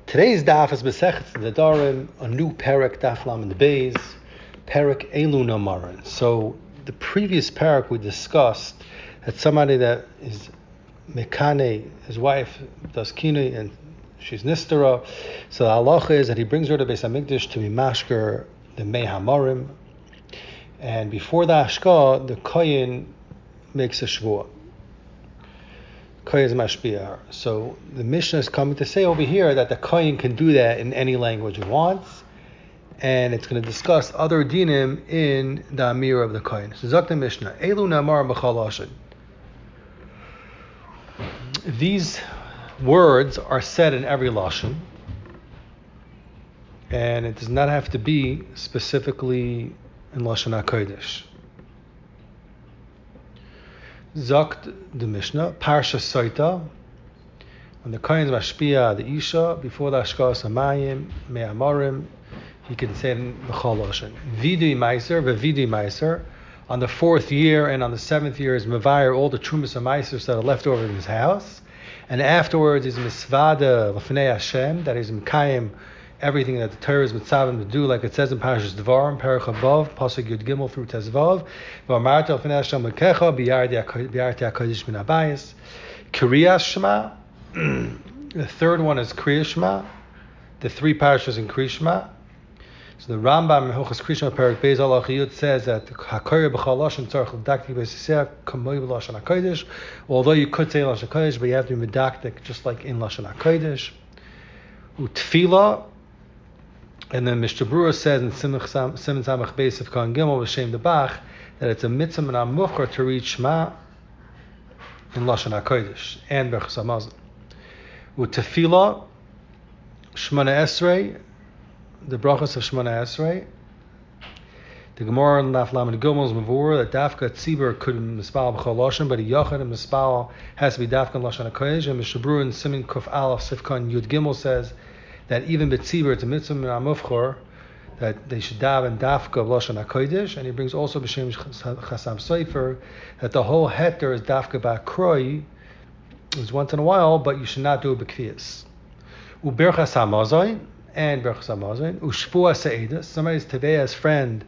Today's daf is Masechet Nedarim, a new parak, daf lam in the bays, parak Elu Namarin. So the previous parak we discussed that somebody that is Mekane, his wife does kine and she's nistara. So the halacha is that he brings her to Beis Hamikdash to be mashker the mei hamarim, and before the hashka, the kohen makes a shvuah. Kohen is mashpia. So the Mishnah is coming to say over here that the kohen can do that in any language he wants, and it's going to discuss other dinim in the amir of the kohen. So Zok the Mishnah, Elu namar b'chal lashon. These words are said in every lashon, and it does not have to be specifically in lashon hakodesh. Zakt the Mishnah, Parsha Sota, when the kohen mashpia the isha before the hashkas hamayim me'amarim, he can say in b'chal lashon. Vidui meiser ve'vidui meiser. On the 4th year and on the 7th year is mevayer all the trumas and meisers that are left over in his house, and afterwards is misvada l'fnei Hashem, that is mekayim everything that the Torah is mitzvah to do, like it says in Parashas Dvarim, Perach Havav, Pasuk Yud Gimel through Tezvav, V'amarta l'fnei Hashem l'kecha b'yarti HaKodesh min habayis. Kriyas Shema, the third one is Kriyas Shema, the 3 parashas in Kriyas Shema. So the Rambam in Hilchos Kriyas Shema Perek Beis Alach Yud says that Hakoyer b'chal lashon tzarich l'daktik b'siseh kamoy b'lashon hakodesh. Although you could say lashon hakodesh, but you have to be medaktik just like in lashon hakodesh. Utfila. And then Mr. Brewer says in Simon Samach Beis of Kohen Gimel B'Shem Debach that it's a mitzvah and a muchar to read Shema in Lashon HaKodesh and Berachos HaMazon. U'tefila Shmona Esrei, the brachos of Shmona Esrei. The Gemara in Daf Lamed Gimel is Mavur that Dafka Tzibur could mispal b'chol Lashon, but a Yachad and mispal has to be Dafka in Lashon HaKodesh. And Mr. Brewer in Simon Kuf Aleph Sifkan Yud Gimel says that even B'tzibur, it's a mitzvah min ha-mufchor, that they should daven dafka of Lashon HaKodesh, and he brings also B'Shem Chasam Sofer, that the whole heter is dafka ba'kroi, it's once in a while, but you should not do it b'kfiyas. U'berchas ha-mazoin, and berchas ha-mazoin, u'shvua se'edus, somebody's teveya's friend,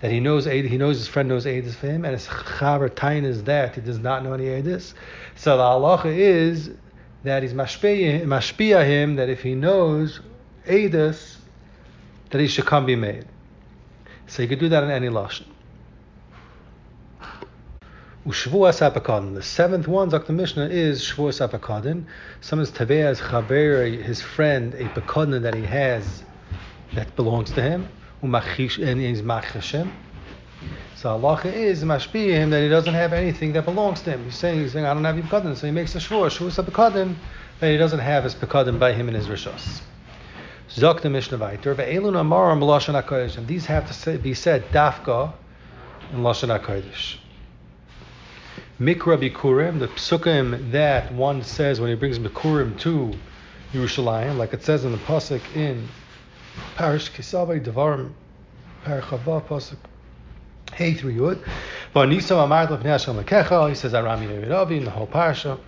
that he knows his friend knows edus for him, and his chaver tain is that he does not know any edus. So the halacha is that he's mashpia him, that if he knows edus, that he should come be made. So you could do that in any lashon. U'shvuas hapakadin. The 7th one, Dr. Mishnah, is shvuas hapakadin. Someone's taveya's chaver, his friend, a pakadin that he has that belongs to him, and he's machashim. So Allah is mashpia him that he doesn't have anything that belongs to him. He's saying I don't have your pekadim, so he makes a shvuah pekadim that he doesn't have his pekadim by him in his rishos. Zok the Mishnah Vayter ve'elun amarim b'lashon hakodesh, and these have to be said dafka in lashon hakodesh. Mikra bikurim, the psukim that one says when he brings bikurim to Yerushalayim, like it says in the pasuk in Parish Kisavei Devarim Parach Havav pasuk Hey through Yud. But Nisa Amart Lefnei Hashem Lekecha, he says Arami Nevidavi in the whole parsha.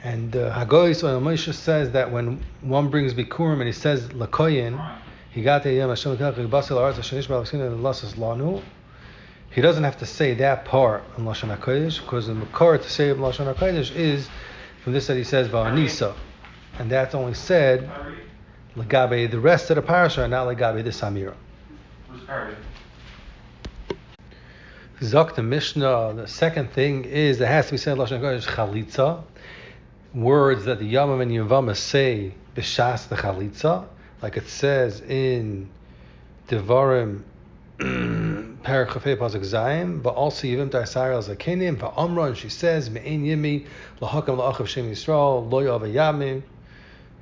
And Hagoyis or Moshe says that when one brings Bikurim and he says Lakoyin, he got the Yom Hashem Lekecha Basel Aretz Hashanish Balaksin and Lasas Lanu. He doesn't have to say that part in Lashon HaKodesh, because the Makor to say Lashon HaKodesh is from this that he says Va'anisa, and that's only said Lagabe the rest of the parsha, and not Lagabe the Samira. Zok the Mishnah, the second thing is that has to be said in Lashon HaKodesh Chalitza, words that the Yamam and Yavama say b'shas the Chalitza, like it says in Devarim Perek Chafei Pasuk Zayim, but also Yivim Ta'asar al Zakenim, Va'amra, and she says Me'ein Yimi L'Hakam L'Achav Shem Yisrael Lo Yava Yamim,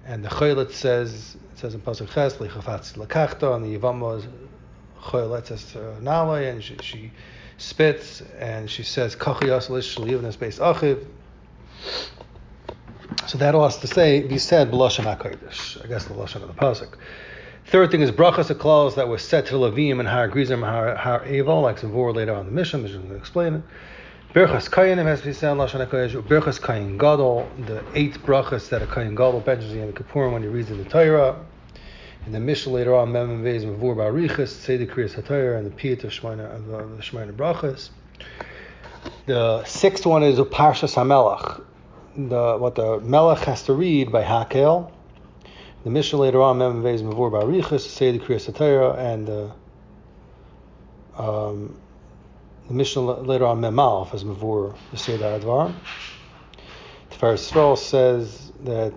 and the Choylet says, it says in Pasuk Ches L'Chafatz L'Kachta, and the Yavama Choylet says Nalai, and she spits, and she says Kachiyas Lish L'Yivnas Beis Achiv. So that all has to say be said b'lashon hakodesh, I guess the lashon of the pasuk. Third thing is brachas haklos that were set to Levim and Har Grizim and Har Eval, like Zavor later on in the Mishnah. Mishnah is going to explain it. Birchas Kayanim has to be said in Lashon HaKodesh. Birchas Kayin Gadol, the 8 brachas that a Kayin Gadol benches in the Kippurim when he reads in the Torah. In the Mishnah later on, Mem and Beis Mavur Barichas, say the Kriyas HaTorah, and the Piyut of the Shemona Brachas. The 6th one is Parshas HaMelech, what the Melech has to read by Hakel. The Mishnah later on, Mem and Beis Mavur Barichas, say the Kriyas HaTorah, and the Mishnah later on, Memalf, as Mavur, the Seder Advar. The Tiferes Yisrael says that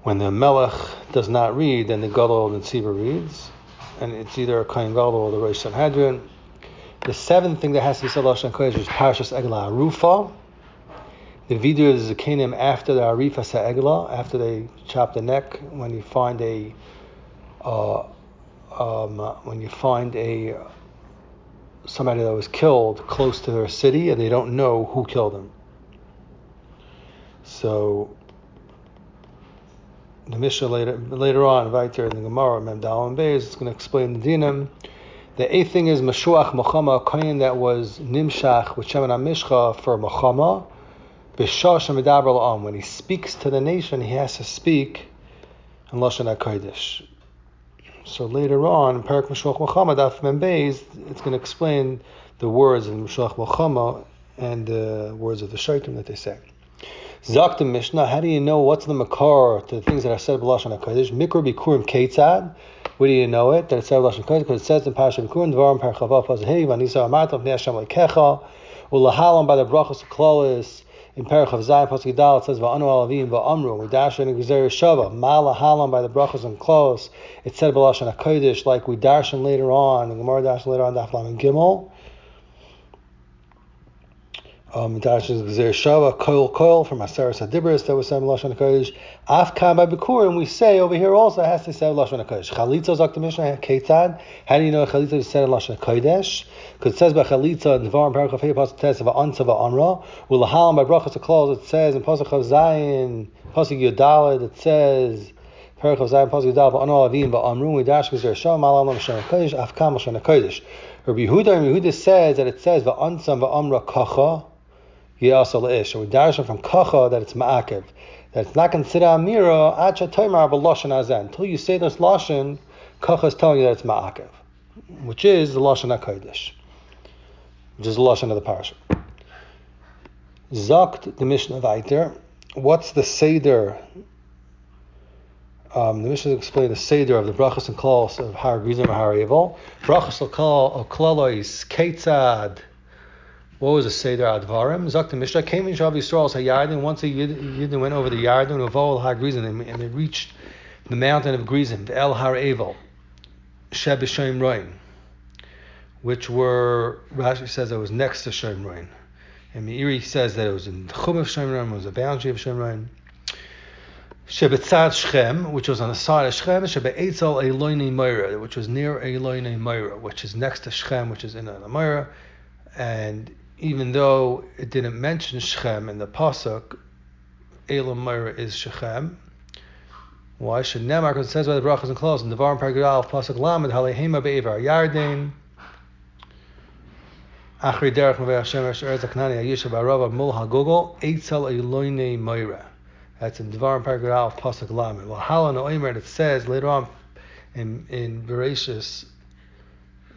when the Melech does not read, then the Gadol and the Tzibur reads, and it's either a Kohen Gadol or the Rosh Sanhedrin. The 7th thing that has to be said Lashon HaKodesh is Parshas Eglah Arufa. The Vidur is the Zakenim after the Arifas HaEglah, after they chop the neck, when you find somebody that was killed close to their city and they don't know who killed him. So the Mishnah later on, right there in the Gemara, Mem Dal and Beis, it's going to explain the dinim. The 8th thing is Mashuach Machama, a kohen that was Nimshach with Shemen HaMishcha for Machama. B'shash HaMedaber L'am, when he speaks to the nation, he has to speak in Lashon HaKodesh. So later on, in Parak Mashuach Machama, Daf Mem Beis, it's going to explain the words in Mashuach Machama and the words of the Shaitim that they say. Zak the Mishnah, how do you know what's the makar to the things that are said b'Lashon HaKodesh? Mikra bikurim ketzad. Where do you know it? That it's said b'Lashon HaKodesh because it says in Parashat Bikurim, Dvarim Parchavav Pazhei Vanisa Amartav Pnei Hashem Lekecha Ulahalam by the brachos Klolis. In Parachav Zayin Pasuk Yidal it says Va'anu Alavim Va'amru. We dash in Gezer Shava Malahalam by the brachos and Klolis. It said b'Lashon HaKodesh like we darshan later on. The Gemara darshan later on Daf Lam and Gimel. Darshan Gezer Shava Koil from Aseres Hadibris that was said b'Lashon HaKodesh. Afkan by Bikurim we say over here also it has to say b'Lashon HaKodesh. Chalitza Zak the Mishnah Ketzad. How do you know Chalitza is said in Lashon HaKodesh? Because it says by Chalitza in Dvarim Parachav Hey Pasuk Tes Va'ansa Va'amra. Ulahalam by brachos Klal it says in Pasuk Chav Zayin Pasuk Yudalad it says Parachav Zayin Pasuk Yudalad Va'anu Alavim Va'amru. We dash Gezer Shava Malalam Lashon HaKodesh Afkan Lashon HaKodesh. Rabbi Yehuda says that it says Va'ansa Va'amra Kacha. So we darshan from kacha that it's ma'akev, that it's not considered amira acha toimar b'lashon hazeh. Until you say this lashon, kacha is telling you that it's ma'akev, which is the lashon hakodesh, which is the lashon of the parasha. Zakt the Mishnah weiter. What's the seder? The Mishnah explains the seder of the brachas and klalos of Har Grizim and Har Evel. Brachas klalos ketzad. What was the Seder Advarim? Zak the Mishnah came in Shav Yisrael's Hayardin. Once a Yidden went over the Yarden of all Har Grizim, and they reached the mountain of Grizim, the El Har Evel, Sheb Shem Roin, which were, Rashi says it was next to Shem Roin, and Meiri says that it was in the Chum of Shem Roin, it was the boundary of Shem Roin. Shebetzad Shechem, which was on the side of Shechem, Shebe'etzel Eloinei Moira, which was near Eloinei Moira, which is next to Shechem, which is in the Moira, and even though it didn't mention Shechem in the pasuk, Elam Moira is Shechem. Why should Nemar? Because it says by the brachas and klalos in the Dvarim Paragraph Aleph pasuk Lamed Halehema Be'evar Yarden Achri Derech Mevei Hashem Eretz Haknani Ayisha Ba'Rava Mul HaGogol Eitzel Eloinei Moira. That's in Dvarim Paragraph Aleph pasuk Lamed. Well, Halan Oimer it says later on in Bereshis.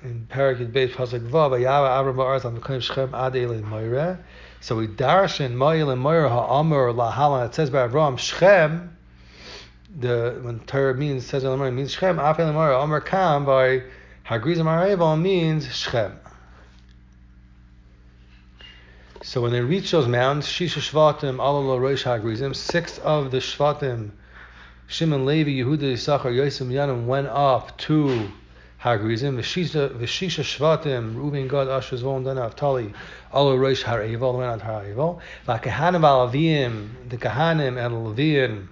In Parakid Beis Pasuk Vav, Vayava Avram Ba'aretz L'Mekoyim Shechem Ad Elei Moira. So we darshan Moil and Moira Ha'amur Lahalan. It says by Avram Shechem. When Torah says Elei Moira means Shechem. Af Elei Moira Amar Kam by Har Grizim Har Evel means Shechem. So when they reached those mountains, Shisha Shvatim Alalo Rosh Har Grizim, 6 of the Shvatim, Shimon, Levi, Yehuda, Yisachar, Yosem, Yanim went up to Har Grizim, Vishisha Shvatim, Reuven, Gad, Asher, Zvon, Dan, Naftali, Alo Rosh Har Evel, went on Har Evel. La Kahanim Alavim, the Kahanim and Levian,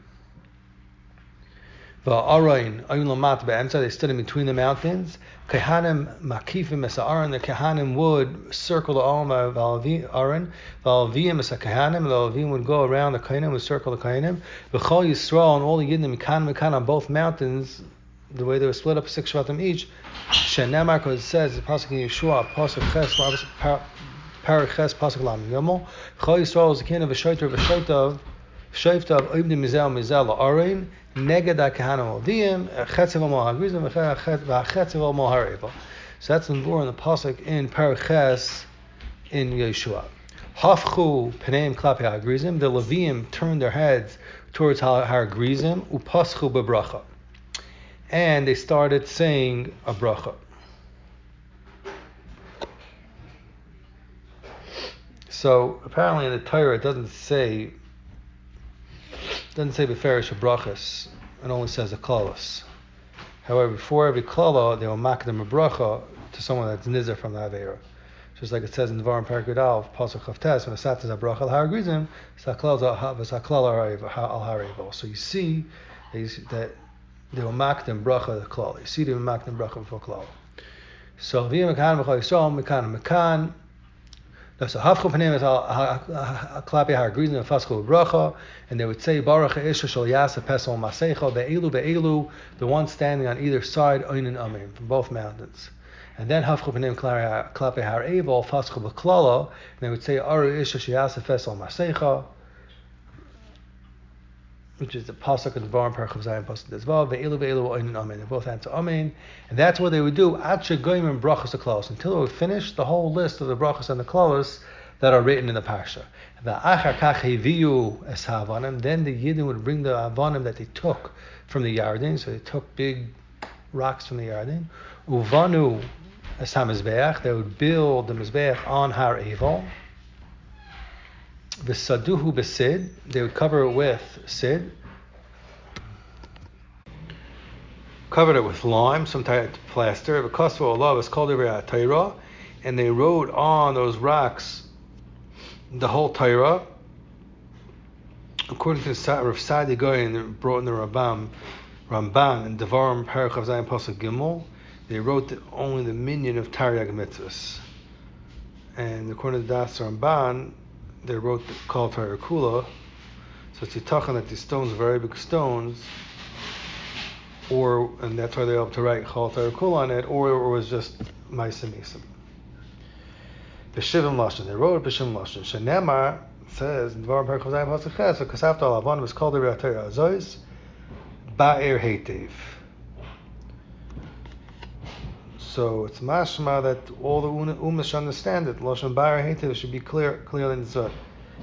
Va'arayin, Ayun Lamat Be'emsa, they stood in between the mountains. Kahanim Makifim Esa Aron, the Kahanim would circle the Alma of Aron, Va'alvim Esa Kahanim, the Alavim would go around the Kahanim, would circle the Kahanim. V'chol Yisrael and all the Yiddim, Mikan on both mountains, the way they were split up 6 Shvatim each. Shenemar, because it says the pasuk in Yeshua, pasuk ches, parak ches, pasuk lam yomel. Chol Yisrael is the king of v'shoyter v'shoytav oibdim mizel la'arein neged ha'kahanim aldiim chetzev al-mohagrizim v'chetzev al-moharevel. So that's the more in the pasuk in parak ches in Yeshua. Hafchu pneim klapi ha'grizim. The Leviim turned their heads towards ha'grizim upaschu bebracha, and they started saying a bracha. So apparently in the Torah it doesn't say beferish brachas. It only says a klalos. However, before every klala they will makdem a bracha to someone that's nizer from the avera. Just like it says in Dvarim Perek Al pasuk Chavtes, when a sat is a bracha al haragrizim, saklal al harayvel. So you see that they will makdem bracha the klal. You see they will makdem bracha before klal. So v'yim mekan b'chol Yisrael mekan. So hafchu panim is klapi haragrizim v'faschu bracha, and they would say baruch ha'isha shel yasa pesol masecha be'elu, the one standing on either side oinin amin from both mountains. And then hafchu panim klapi haravel faschu b'klala, and they would say aru isha sheyasa pesol masecha, which is the pasuk of the Dvarim Perek Zayin pasuk Dezvav ve'elu oinin amin. They both answer amin, and that's what they would do at shegoyim and brachos the klalos until they would finish the whole list of the brachos and the klalos that are written in the parsha. Ve'achar kach heviu es ha'avanim. Then the Yidden would bring the avanim that they took from the Yarden. So they took big rocks from the Yarden. Uvanu es hamizbeach. They would build the mizbeach on Har Eval. V'saduhu b'sid, they would cover it with sid, covered it with lime, some type of plaster. V'kosvu olav is called Torah, and they wrote on those rocks the whole Torah. According to Rav Sadi Goyen, brought in the Ramban and Devarim Perek Zayin pasuk Gimel, they wrote only the minyan of Taryag mitzvahs, and according to Das Ramban, they wrote the Kol Torah Kula, so it's yitachan that these stones are very big stones, and that's why they're able to write Kol Torah Kula on it, or it was just Ma'aseh Misim. B'shivim lashon, they wrote B'shivim lashon. Shenemar says in Dvarim Perek Zayin pasuk Ches, v'kasavta al avanim is called the Torah Azois Ba'er Heitev. So it's mashma that all the ummah should understand it. Lashon Ba'er Heitev should be clear in the Zot.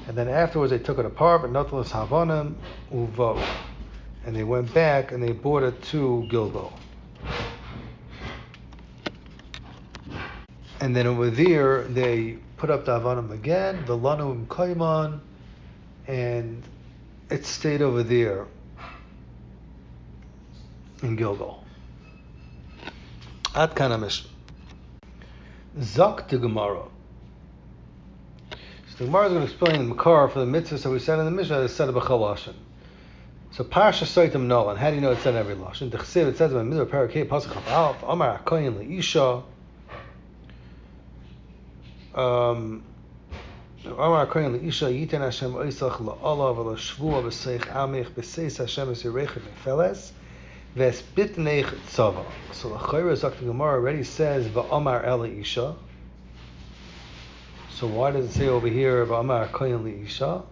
And then afterwards they took it apart, but notalos havanim uvo, and they went back and they brought it to Gilgal. And then over there they put up the havanim again, the lanu kaiman, and it stayed over there in Gilgal. Ad kana Mishnah. Zok the Gemara. So the Gemara is going to explain the Makar for the mitzvah. So we said in the Mishnah it's said b'chol lashon. So Parsha Soitim Nolan. How do you know it's said in every lashon? The Chesiv, it says in the middle of Parakeh pasuk Chav Aleph, Amar Hakoyin leisha. Amar Hakoyin leisha Yiten Hashem Oisach la'olav v'la'shvua v'seich amich b'seis Hashem v'sirechet mefeles. Ves bitneich tzava. So the Chayra Zok the Gemara already says v'amar el isha. So why does it say over here v'amar koyin li isha?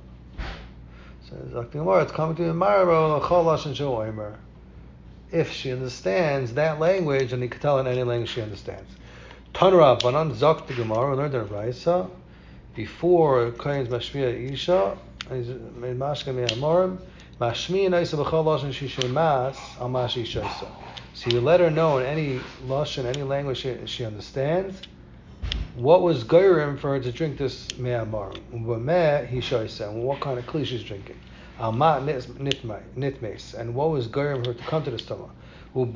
So Zok the Gemara, it's coming to Maro l'chol lashon shel omer. If she understands that language, and you can tell in any language she understands. Tanra Banan Zok the Gemara learned in Raisa before koyin's mashmiya isha made mashka me amorim. So you let her know in any lashon, any language she understands, what was geirim for her to drink this me'amar. And what kind of kli she's drinking. Nitmes. And what was geirim for her to come to the stomach. And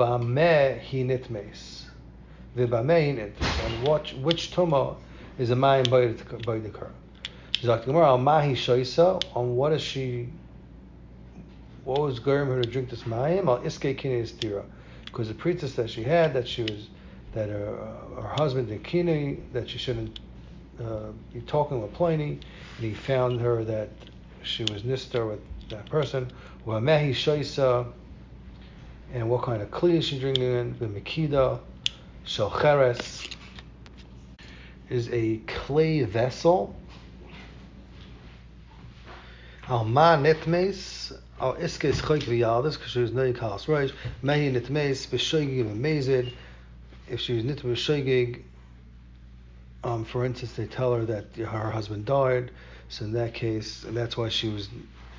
which tuma is a mayim baydikar. On what is she? What was Gerim her to drink this mayim? Al iske kinei stira, because the pretense that she had that her husband in kinei, that she shouldn't be talking with Pliny, and he found her that she was nister with that person. U'amehi shaisa, and what kind of kli is she drinking in. The Mekida, Shel Cheres, is a clay vessel. Al ma nitmes, al iskes chayk v'yaldis, because she was no yikalas roish. Mehi nitmes b'shoigig v'mezid. If she was nitmes b'shoigig, for instance, they tell her that her husband died, so in that case, and that's why she was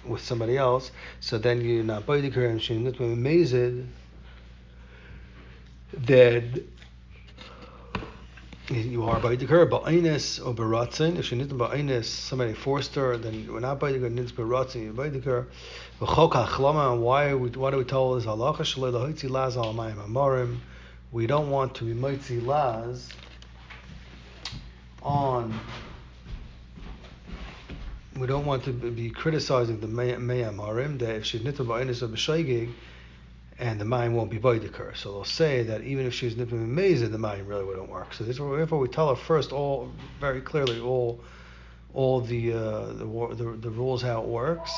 with somebody else. So then you're not baiting her, and she's nitmes b'mezid. Then you are baiting her, ba'ainis or baratzin. If she nitmes ba'ainis, somebody forced her, then we're not baiting her. Nitmes baratzin, you're baiting her. V'chok hachlama. And why do we tell this halacha? Shalei lahotzi laz al mayim amarim. We don't want to be motzi laz on. We don't want to be criticizing the mayim amarim that if she's nitmes ba'ainis or b'shaygig, and the mayim won't be baidik her. So they'll say that even if she's nipping amazing, the mayim really wouldn't work. So therefore we tell her first all very clearly all the rules how it works.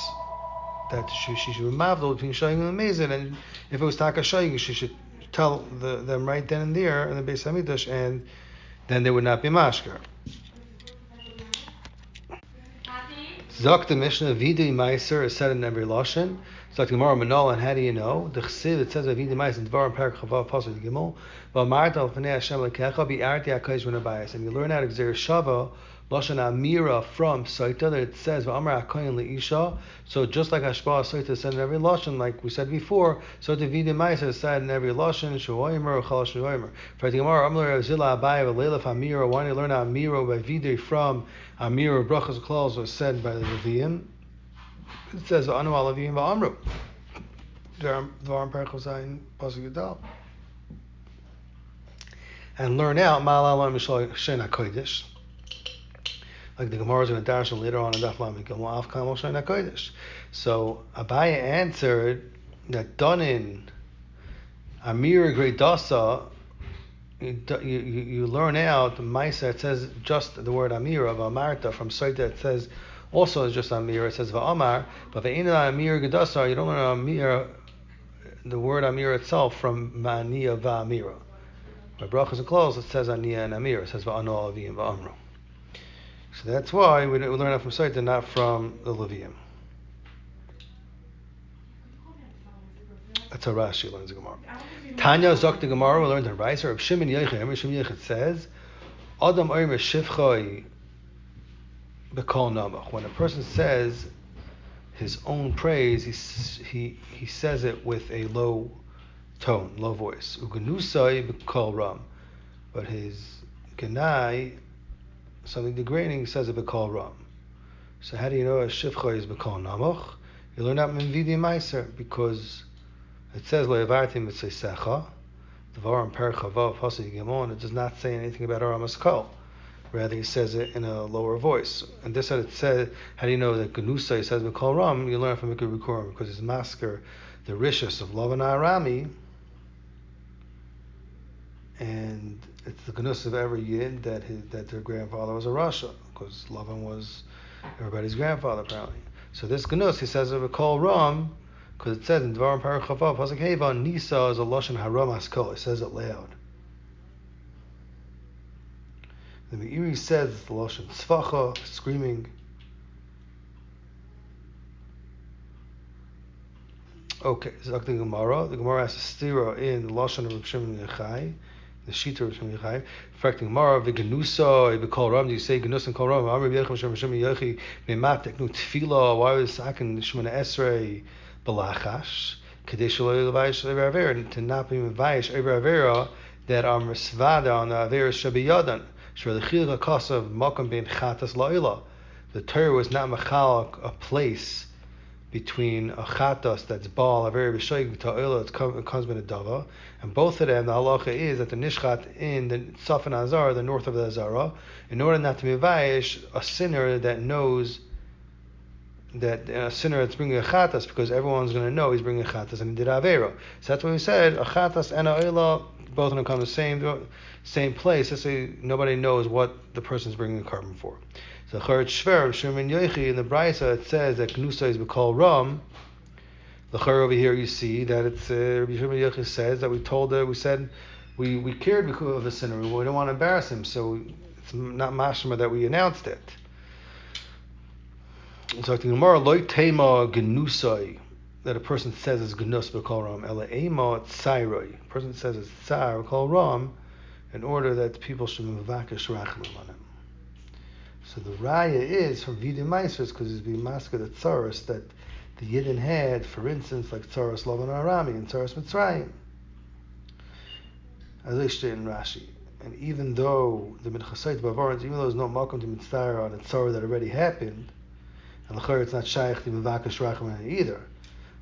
That she should be mavdol between shaying and amazing, and if it was taka shaying, she should tell them right then and there in the Beis Hamikdash, and then they would not be mashker. Zok the Mishnah Vidui Meiser is said in every lashon. Zok the Gemara Manol, and how do you know? The Chesiv, it says Vidui Meiser in Dvar and Perak Chavav Pasuk Gimel. V'amarta L'fnei Hashem Lekecha Bi'arti HaKodesh V'nabayis. And you learn out of Gzer Shava lashon Amira from Sota that it says V'amar HaKoyin Leisha. So just like Hashpah Sota is said in every lashon, like we said before, so the Vidui Meiser is said in every lashon. Shuoimer Chalash Shuoimer. For the Gemara Amar Zila Abaye V'Leilaf Amira. Why do you learn Amira by Vidui from Amir brachas clause was said by the Leviim? It says Anu al Leviim va'amru. Dvarim perachos zayin pasuk yudal. And learn out Ma'al Mishal Shein HaKodesh. Like the Gemara is going to dash later on in Daf Yomi Daf Af Kamal Shein HaKodesh. So Abaye answered that done in Amir Grei Dasa. You learn out the Maisa. It says just the word Amira of Amarta from Sota. It says also it's just Amira. It says Va'amar, but Ve'ina Amir Gedasar. You don't learn Amira, the word Amira itself from Ma'aniya Va'amira. By brachas and clothes it says Aniya and Amira. It says Va'ano Avim Va'amru. So that's why we learn it from Sota, not from the Levium. That's how Rashi learns the Gemara. Tanya Zok the Gemara, we learned the Reiser of Shimon Yechim. Shimon Yechim says, Adam Omer Shivchai Bekol Namach. When a person says his own praise, he says it with a low tone, low voice. Uganusai Bekol Ram. But his Ganai, something degrading, says it Bekol Ram. So how do you know a Shivchai is Bekol Namach? You learn that in Vidui Meiser, because it says Le'avartim Mitzaysecha, Dvarim Perach Chavav Pasuk Gimel, and it does not say anything about Aram Haskol. Rather, he says it in a lower voice. And this that it says, how do you know that Ganusai says Mikol Ram? You learn from Mikul Bikurim, because it's masker the rishus of Lavan Arami, and it's the Ganus of every Yid that their grandfather was a Rasha, because Lavan was everybody's grandfather apparently. So this Ganus, he says it Mikol Ram, because it says in Dvarim Perach Chavav Pasuk Hevan, Nisa is a lashon haram haskol. It says it loud. The Meiri says it's the lashon tzvacha, screaming. Okay, Zok the Gemara. The Gemara has a stira in the lashon of Reb Shimon Yochai, the shita of Reb Shimon Yochai. Fact, the Gemara v'genusa b'kol ram. Do you say genus and kol ram? Amar Reb Shimon Yochai me'matek nu tefila. Why was Sakin Shemona Esrei Balachash, Kadesh Levayish to not be Mevayish Ever Avera that are Mesvada on the Avera Shabiyadan. Shvelechil Kasav Makam Ben Chatas La'ila. The Torah was not Machal a place between a Chatas that's Baal Avera B'Shoig Ta'ila it comes Ben Adava, and both of them the halacha is that the Nishchat in the Safan Azar, the north of the Azara, in order not to be Mevayish a sinner that knows that a sinner that's bringing a chatas, because everyone's going to know he's bringing a chatas and he did avera. So that's what we said, a chatas and a oila, both of them come to the same place. Let's say nobody knows what the person's bringing a carbon for. So Charet Shver, Shimon Yochi, in the Brisa, it says that Knusa is B'kol Ram, The chayr over here, you see that it's Rabbi Shimon Yochai says that we said we cared because of the sinner. We don't want to embarrass him, so it's not mashma that we announced it. So the Gemara loy tema genusai, that a person says is genus b'kol ram ela ema tsairoi. A person says it's tsar b'kol ram in order that people should mevakesh rachamim on him. So the raya is from Vidim Meisers because he's being masked the tsaros that the Yidden had, for instance, like tsaros Lavan Arami and tsaros Mitzrayim. As they state in Rashi. And even though the Minchasait Bavarans, even though there's no makom to mitzvah on a tzara that already happened, and l'chayr it's not shaykh to mevakesh rachamim either.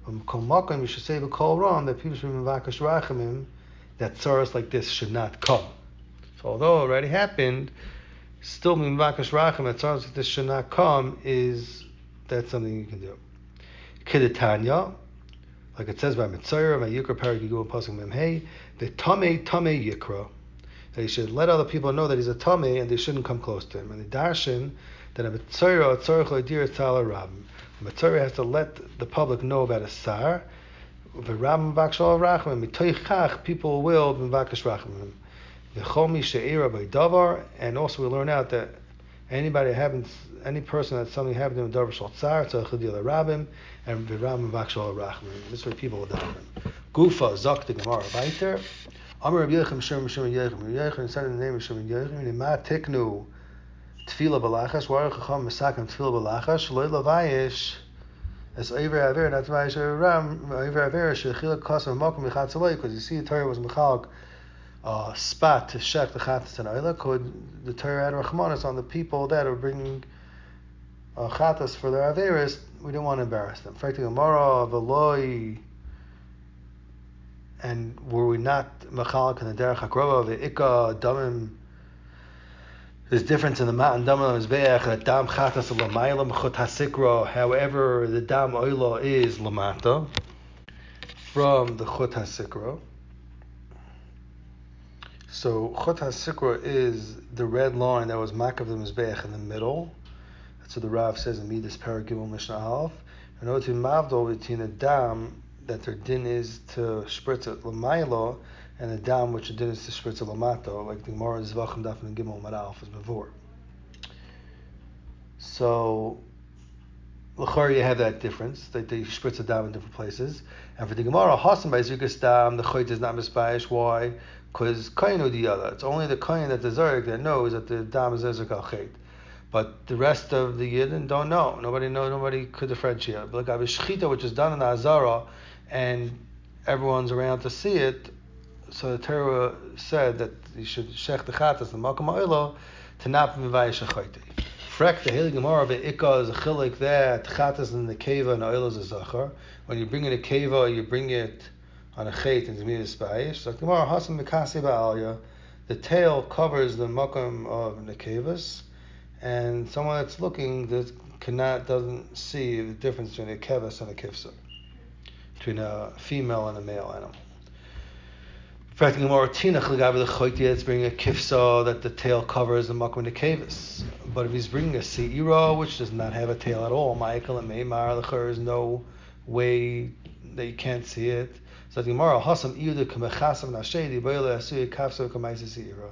But kol makom you should say b'kol ram that people should be mevakesh rachamim, that tzaras like this should not come. So although it already happened, still mevakesh rachamim that tzaras like this should not come that's something you can do. Kedetanya, like it says by Mitzayr, by Yikra Parak Yigul Pasuk Memhei, the Tamei Yikra. That he should let other people know that he's a Tamei and they shouldn't come close to him. And the Darshan that a Mitzayr Tzarech Loidir Tzala Rabim. A Mitzayr has to let the public know about a Sar. V'Rabim Vakshal Rachamim. Mitoichach people will B'Vakesh Rachamim. V'Chomi She'era by Davar. And also we learn out that any person that something happened to him, Davar Shal Tzar Tzarech Loidir Rabim. And V'Rabim Vakshal Rachamim. This is what people will daven. Gufa Zok the Gemara Vayter. Amar Rabbi Yechim Shimon Yechim. Rabbi Yechim said in the name of Shimon Yechim, "Ma tiknu tefila balachas, why chacham mesakem tefila balachas, loy lavayish as over aver, not vayish ram over aver shechila kasam makom mechat tzaloi." Because you see, the Torah was mechalak spot to shech the chatas and oila. Could the Torah had rachmanis on the people that are bringing chatas for their averis? We don't want to embarrass them. Fact, Gemara v'loi. And were we not mechalak in the derech hakrova the ikka damim? There's difference in the mat and dam mizbeach that dam chatas lamayla mechut hasikra. However, the dam oila is lamata from the chut hasikra. So chut hasikra is the red line that was makav the mizbeach in the middle. That's what the Rav says in Midas Parak Gimel Mishnah Aleph. In order to mavdol between the dam that their din is to spritz it l'maylo, and the dam which the din is to spritz it l'mato, like the Gemara Zvachim Daf and Gimel Maralf is before. So l'chor you have that difference that they spritz a dam in different places, and for the Gemara Hasan by Zukas dam the chayt is not misbayish. Why? Because kain the other. It's only the kain that the zarek that knows that the dam is ezek al chayt. But the rest of the Yidden don't know. Nobody could differentiate. But like Shechita, which is done in the Azara, and everyone's around to see it, so the Torah said that you should shech the chatas the makom ha'olah to not be mevayish ha'chayte. Frek the Heilig Gemara be'ikah is a chilik that chatas in the keva and ha'olah is a zachar. When you bring in a keva, you bring it on a chayt and zmidas bayish. So the Gemara hasan mikasi ba'alya, the tail covers the makom of the kevas, and someone that's looking doesn't see the difference between a keves and a kivsa, between a female and a male animal. In fact, the Gemara Tinach l'gabe the choyti, it's bringing a kivsa that the tail covers the makom and the keves. But if he's bringing a seira which does not have a tail at all, Michael and Meimar, there is no way that you can't see it. So the Gemara hasam iyuda k'mechasam nashedi b'yole asui kafsa k'maisa seira.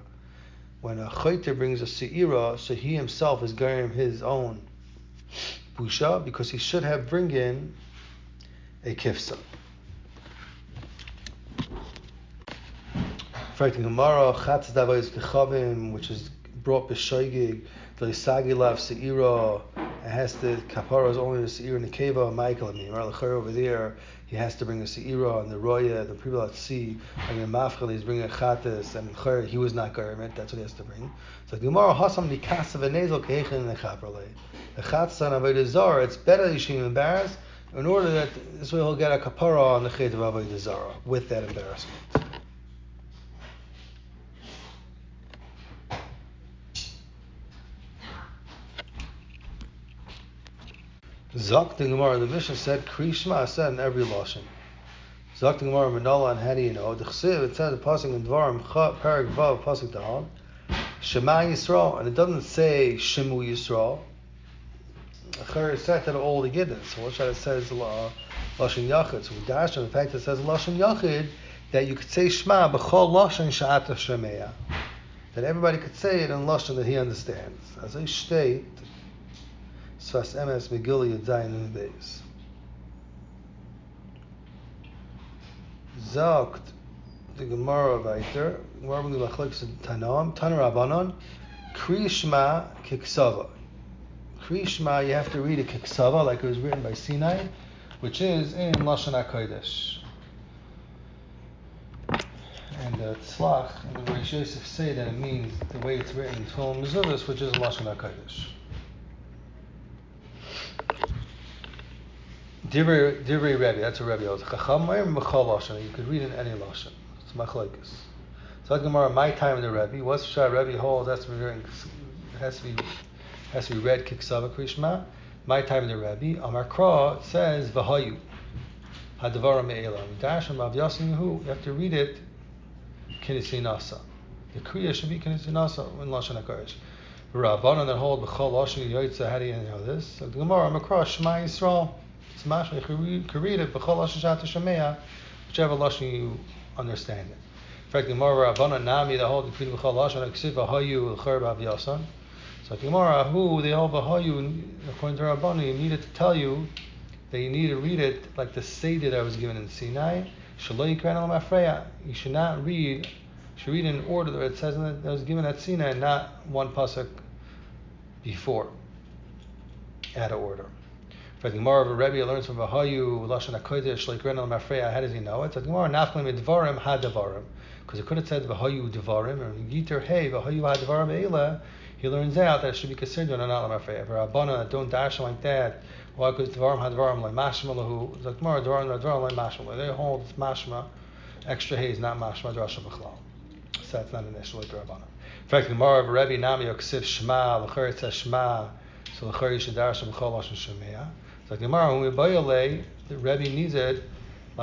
When a chayter brings a seira, so he himself is garim his own busha because he should have bring in a kifsa. In fact, in Gemara, chatz davos kechavim, which is brought b'shoigig, the isagi lav seira, it has the kapara is only the seira and the keva, Michael and me. Over there, he has to bring a seira and the roya, the people that see, and the mafchel, he's bringing a chatas, and he was not garment, that's what he has to bring. So the Gemara hasam nikasa v'nezel keichin in the chaperle. The chatas on avodah zarah, it's better that you should be embarrassed, in order that this way he'll get a kapara on the chet of avodah zarah with that embarrassment. Zok the Gemara, the Mishnah said, Krishma said in every lashon. Zok the Gemara, Menala, and how do you know? The Chsiv, it says the pasuk in Dvarim, Parak Vav, pasuk Dal, Shema Yisrael, and it doesn't say Shemu Yisrael. Achar said that all the Gidden. So what it says Lashon Yachid. So we dash on the fact that it says Lashon Yachid that you could say Shema b'chol Lashon Sha'ata Shemea. That everybody could say it in Lashon that he understands. As I state, Sfas Emes Megillah Yadzayin and Beis. Zogt the Gemara weiter. Gemara bringt Machlokes Tanam, Tana Rabbanon, Kri Shema Kiksava. Kri Shema, you have to read it Kiksava, like it was written by Sinai, which is in Lashon HaKodesh. And the Tzlach and the Reish Yosef say that it means the way it's written in Tfilah Mezuzos, which is Lashon HaKodesh. Divrei Rebbe, that's a Rebbe. Chacham Ma'ir M'chol Lashon. You could read in any Lashon. It's Machlokes. So like Gemara, my time in the Rebbe. What's Shah Rebbe holds? Has to be read Kiksava Krishma. My time in the Rebbe. Amar Kra says V'hayu Hadavara Me'ela. Dash and Rav Yasin you have to read it Kinisinasa. The Kriya should be Kinisinasa in Lashon HaKodesh. Rabbanan that hold B'chol Lashon Yoytza. How do you know this? So the Gemara, Amar Kra Shema Yisrael. It's mashma. You can read it B'chol Lashon Sha'ata Shemea, whichever Lashon you understand it. In fact, the Gemara Rabbanan Nami that hold between B'chol Lashon Ksiv V'hayu L'cher B'Av Yasan. So the Gemara who they hold V'hayu according to Rabbanan, you needed to tell you that you need to read it like the Seder that was given in Sinai. Shelo Yikran Al Mafreya. You should not read. You should read in order that it says that was given at Sinai, and not one pasuk before, out of order. For the Gemara of a Rebbe learns from V'hayu Lashon HaKodesh L'Yikran Al Mafreya. How does he know it? So the Gemara Naflim Dvarim Hadavarim, because it could have said V'hayu Dvarim or Yiter Hey V'hayu Hadavarim Eila. He learns out that it should be considered an Al Mafreya. For Rabbana that don't dash like that. Why? Because Dvarim Hadavarim like Mashma Lahu. The Gemara Dvarim like Mashma. They hold it's Mashma. Extra Hey is not Mashma Drasha B'chlal. So that's not an issue like Rabbana. In fact, the Gemara of a Rebbe Nami Yoksiv Shema L'cher it says Shema. So L'cher you should dash B'chol Lashon Shemea. So the Gemara when we bayale, the Rebbe needs it. The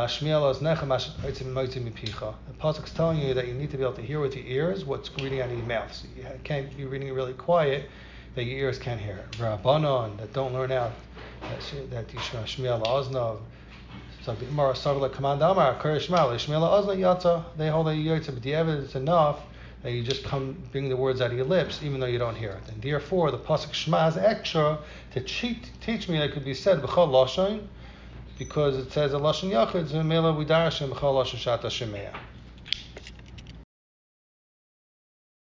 pasuk's telling you that you need to be able to hear with your ears what's reading out of your mouth. So you can't be reading it really quiet that your ears can't hear it. Rabbanon that don't learn out that Yishma Shmiel Oznav. So the Gemara started like command Amar Karish Shmiel Oznav Yatza. They hold that Yatza, but the evidence enough that you just bring the words out of your lips, even though you don't hear it. And therefore, the pasuk Shema is extra to teach me that it could be said b'chol lashon, because it says a lashon yachid, so mela we darshan b'chol lashon shata shemea.